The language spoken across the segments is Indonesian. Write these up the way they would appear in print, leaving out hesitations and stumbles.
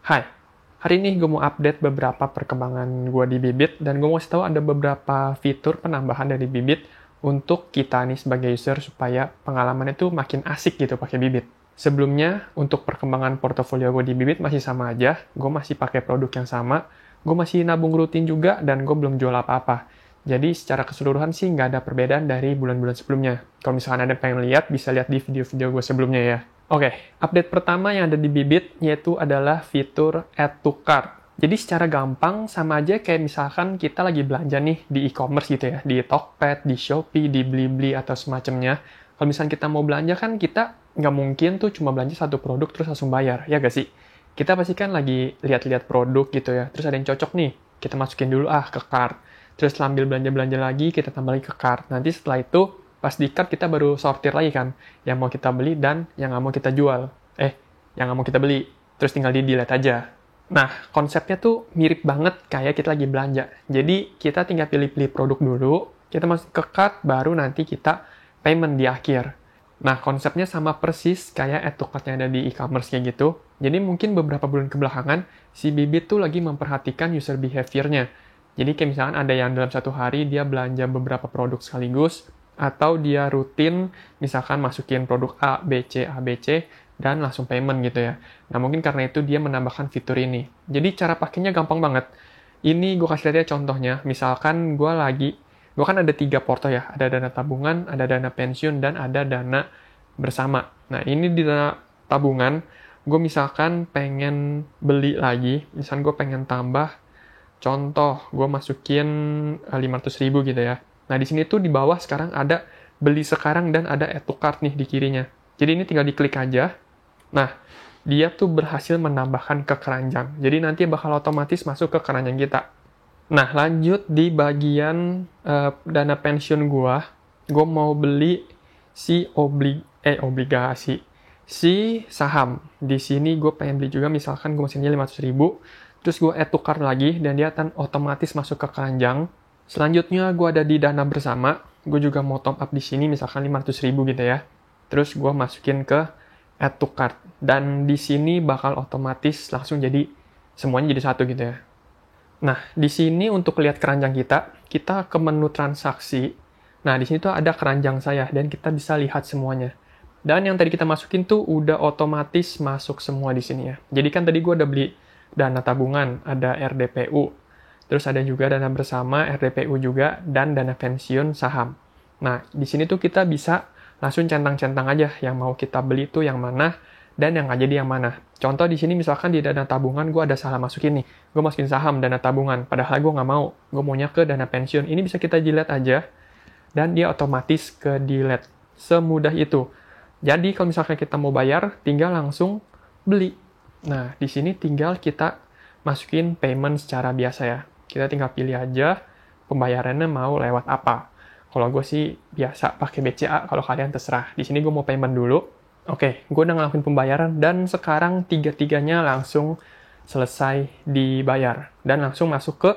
Hai, hari ini gue mau update beberapa perkembangan gue di Bibit, dan gue mau kasih tahu ada beberapa fitur penambahan dari Bibit untuk kita nih sebagai user supaya pengalaman itu makin asik gitu pakai Bibit. Sebelumnya, untuk perkembangan portofolio gue di Bibit masih sama aja, gue masih pakai produk yang sama, gue masih nabung rutin juga, dan gue belum jual apa-apa. Jadi secara keseluruhan sih nggak ada perbedaan dari bulan-bulan sebelumnya. Kalau misalkan ada yang pengen lihat, bisa lihat di video-video gue sebelumnya ya. Oke, update pertama yang ada di Bibit yaitu adalah fitur Add to Cart. Jadi secara gampang sama aja kayak misalkan kita lagi belanja nih di e-commerce gitu ya, di Tokped, di Shopee, di Blibli atau semacamnya. Kalau misalkan kita mau belanja kan kita nggak mungkin tuh cuma belanja satu produk terus langsung bayar, ya nggak sih? Kita pasti kan lagi lihat-lihat produk gitu ya, terus ada yang cocok nih, kita masukin dulu ke cart. Terus sambil belanja-belanja lagi, kita tambah lagi ke cart. Nanti setelah itu, pas di cart kita baru sortir lagi kan, yang mau kita beli dan yang nggak mau kita jual. Yang nggak mau kita beli. Terus tinggal di delete aja. Nah, konsepnya tuh mirip banget kayak kita lagi belanja. Jadi, kita tinggal pilih-pilih produk dulu, kita masuk ke cart, baru nanti kita payment di akhir. Nah, konsepnya sama persis kayak add to cart yang ada di e-commerce kayak gitu. Jadi, mungkin beberapa bulan kebelakangan, si Bibit tuh lagi memperhatikan user behavior-nya. Jadi kayak misalkan ada yang dalam satu hari dia belanja beberapa produk sekaligus, atau dia rutin misalkan masukin produk A, B, C, dan langsung payment gitu ya. Nah mungkin karena itu dia menambahkan fitur ini. Jadi cara pakainya gampang banget. Ini gue kasih lihat ya contohnya. Misalkan gue kan ada 3 porto ya. Ada dana tabungan, ada dana pensiun, dan ada dana bersama. Nah ini di dana tabungan, gue misalkan pengen beli lagi, misalkan gue pengen tambah. Contoh, gue masukin 500.000 gitu ya. Nah, di sini tuh di bawah sekarang ada beli sekarang dan ada add to cart nih di kirinya. Jadi ini tinggal diklik aja. Nah, dia tuh berhasil menambahkan ke keranjang. Jadi nanti bakal otomatis masuk ke keranjang kita. Nah, lanjut di bagian dana pensiun gue mau beli obligasi, si saham. Di sini gue pengen beli juga, misalkan gue masukinnya 500.000. Terus gue add to cart lagi, dan dia akan otomatis masuk ke keranjang. Selanjutnya gue ada di dana bersama, gue juga mau top up di sini, misalkan 500.000 gitu ya. Terus gue masukin ke add to cart, dan di sini bakal otomatis langsung jadi semuanya jadi satu gitu ya. Nah, di sini untuk lihat keranjang kita ke menu transaksi. Nah, di sini tuh ada keranjang saya, dan kita bisa lihat semuanya. Dan yang tadi kita masukin tuh udah otomatis masuk semua di sini ya. Jadi kan tadi gue udah beli dana tabungan, ada RDPU, terus ada juga dana bersama, RDPU juga, dan dana pensiun saham. Nah, di sini tuh kita bisa langsung centang-centang aja yang mau kita beli itu yang mana, dan yang nggak jadi yang mana. Contoh di sini misalkan di dana tabungan gue ada salah masukin nih, gue masukin saham, dana tabungan, padahal gue nggak mau, gue maunya ke dana pensiun. Ini bisa kita delete aja, dan dia otomatis ke delete. Semudah itu. Jadi kalau misalkan kita mau bayar, tinggal langsung beli. Nah, di sini tinggal kita masukin payment secara biasa ya. Kita tinggal pilih aja pembayarannya mau lewat apa. Kalau gue sih biasa pakai BCA, kalau kalian terserah. Di sini gue mau payment dulu. Oke, gue udah ngelakuin pembayaran, dan sekarang tiga-tiganya langsung selesai dibayar. Dan langsung masuk ke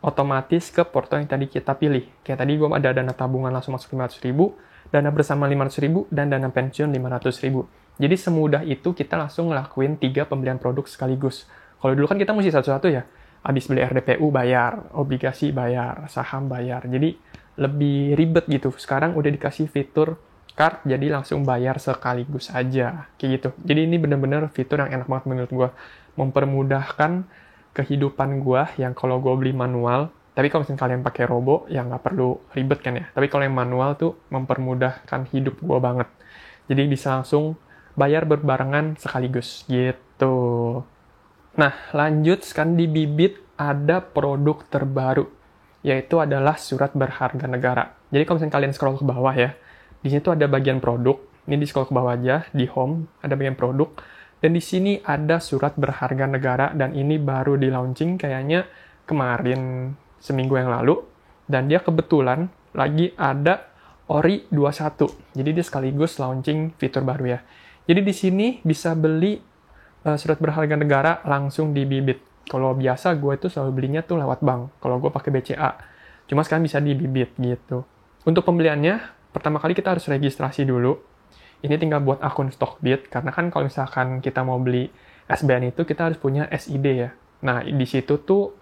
otomatis ke porto yang tadi kita pilih. Kayak tadi gue ada dana tabungan langsung masuk 500.000, dana bersama 500.000, dan dana pensiun 500.000. Jadi semudah itu kita langsung ngelakuin 3 pembelian produk sekaligus. Kalau dulu kan kita mesti satu-satu ya. Habis beli RDPU bayar, obligasi bayar, saham bayar. Jadi lebih ribet gitu. Sekarang udah dikasih fitur card, jadi langsung bayar sekaligus aja. Kayak gitu. Jadi ini bener-bener fitur yang enak banget menurut gue. Mempermudahkan kehidupan gue yang kalau gue beli manual. Tapi kalau misalnya kalian pakai robo, ya nggak perlu ribet kan ya. Tapi kalau yang manual tuh mempermudahkan hidup gue banget. Jadi bisa langsung bayar berbarengan sekaligus gitu. Nah, lanjut sekarang di Bibit ada produk terbaru, yaitu adalah surat berharga negara. Jadi kalau misalnya kalian scroll ke bawah ya, di sini tuh ada bagian produk. Ini di scroll ke bawah aja, di home ada bagian produk. Dan di sini ada surat berharga negara, dan ini baru di launching kayaknya kemarin seminggu yang lalu. Dan dia kebetulan lagi ada Ori 21. Jadi dia sekaligus launching fitur baru ya. Jadi di sini bisa beli surat berharga negara langsung di Bibit. Kalau biasa gue itu selalu belinya tuh lewat bank. Kalau gue pakai BCA. Cuma sekarang bisa di Bibit gitu. Untuk pembeliannya, pertama kali kita harus registrasi dulu. Ini tinggal buat akun Stockbit, karena kan kalau misalkan kita mau beli SBN itu kita harus punya SID ya. Nah, di situ tuh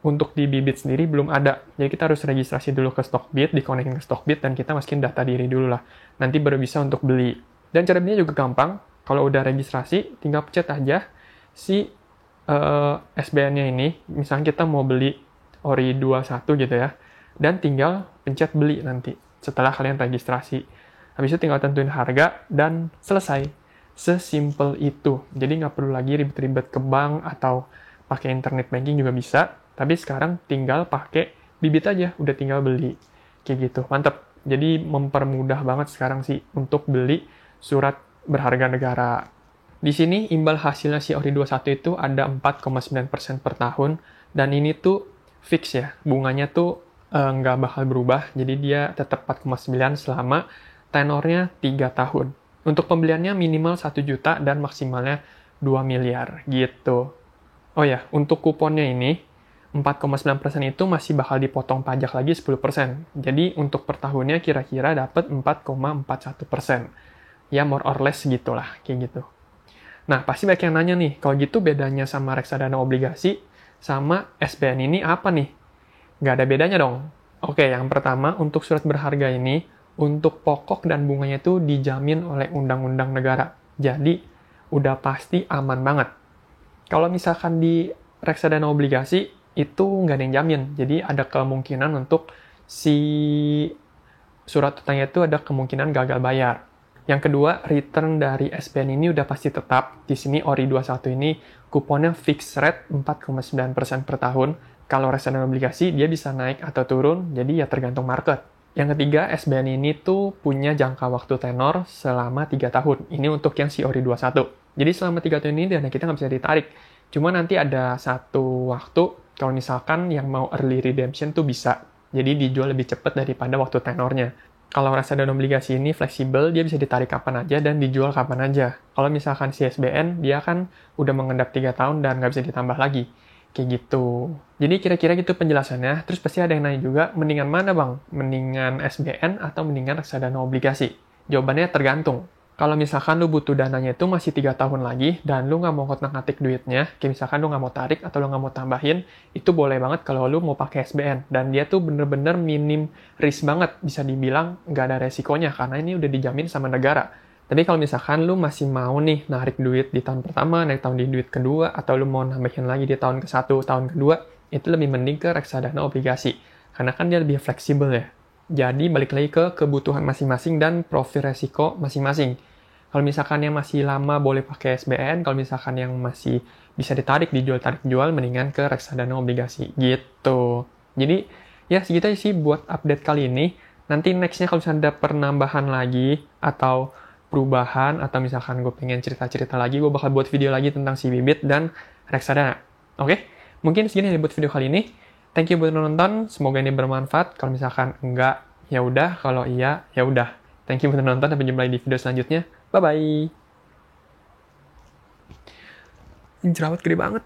untuk di Bibit sendiri belum ada. Jadi kita harus registrasi dulu ke Stockbit, dikonekin ke Stockbit, dan kita masukin data diri dulu lah. Nanti baru bisa untuk beli. Dan cara belinya juga gampang. Kalau udah registrasi, tinggal pencet aja si SBN-nya ini. Misalnya kita mau beli Ori 21 gitu ya. Dan tinggal pencet beli nanti setelah kalian registrasi. Habis itu tinggal tentuin harga dan selesai. Sesimpel itu. Jadi nggak perlu lagi ribet-ribet ke bank atau pakai internet banking juga bisa. Tapi sekarang tinggal pakai Bibit aja, udah tinggal beli. Kayak gitu, mantep. Jadi mempermudah banget sekarang sih untuk beli surat berharga negara. Di sini imbal hasilnya si Ori 21 itu ada 4,9% per tahun. Dan ini tuh fix ya, bunganya tuh nggak bakal berubah. Jadi dia tetap 4,9 selama tenornya 3 tahun. Untuk pembeliannya minimal 1 juta dan maksimalnya 2 miliar gitu. Oh ya, untuk kuponnya ini 4,9% itu masih bakal dipotong pajak lagi 10%. Jadi untuk per tahunnya kira-kira dapat 4,41%. Ya more or less gitulah, kayak gitu. Nah, pasti banyak yang nanya nih, kalau gitu bedanya sama reksadana obligasi sama SBN ini apa nih? Nggak ada bedanya dong. Oke, yang pertama untuk surat berharga ini, untuk pokok dan bunganya itu dijamin oleh undang-undang negara. Jadi, udah pasti aman banget. Kalau misalkan di reksadana obligasi, itu nggak ada yang jamin. Jadi, ada kemungkinan untuk si surat utangnya itu ada kemungkinan gagal bayar. Yang kedua, return dari SBN ini udah pasti tetap. Di sini Ori 21 ini kuponnya fixed rate 4,9% per tahun. Kalau reksadana obligasi, dia bisa naik atau turun, jadi ya tergantung market. Yang ketiga, SBN ini tuh punya jangka waktu tenor selama 3 tahun. Ini untuk yang si Ori 21. Jadi selama 3 tahun ini dana kita nggak bisa ditarik. Cuma nanti ada satu waktu, kalau misalkan yang mau early redemption tuh bisa. Jadi dijual lebih cepat daripada waktu tenornya. Kalau reksadana obligasi ini fleksibel, dia bisa ditarik kapan aja dan dijual kapan aja. Kalau misalkan si SBN, dia kan udah mengendap 3 tahun dan nggak bisa ditambah lagi. Kayak gitu. Jadi kira-kira gitu penjelasannya. Terus pasti ada yang nanya juga, mendingan mana bang? Mendingan SBN atau mendingan reksadana obligasi? Jawabannya tergantung. Kalau misalkan lu butuh dananya itu masih 3 tahun lagi, dan lu nggak mau ngotak-ngatik duitnya, kayak misalkan lu nggak mau tarik atau lu nggak mau tambahin, itu boleh banget kalau lu mau pakai SBN. Dan dia tuh bener-bener minim risk banget, bisa dibilang nggak ada resikonya, karena ini udah dijamin sama negara. Tapi kalau misalkan lu masih mau nih narik duit di tahun pertama, narik tahun di duit kedua, atau lu mau nambahin lagi di tahun ke-1, tahun kedua, itu lebih mending ke reksadana obligasi. Karena kan dia lebih fleksibel ya. Jadi balik lagi ke kebutuhan masing-masing dan profil resiko masing-masing. Kalau misalkan yang masih lama boleh pakai SBN, kalau misalkan yang masih bisa ditarik, tarik jual, mendingan ke reksadana obligasi gitu. Jadi ya segitu aja sih buat update kali ini. Nanti nextnya kalau misalnya ada penambahan lagi atau perubahan, atau misalkan gue pengen cerita-cerita lagi, gue bakal buat video lagi tentang si Bibit dan reksadana. Oke? Mungkin segini buat video kali ini. Thank you buat nonton, semoga ini bermanfaat. Kalau misalkan enggak, ya udah. Kalau iya, ya udah. Thank you buat nonton, sampai jumpa di video selanjutnya. Bye-bye. Jerawat gede banget.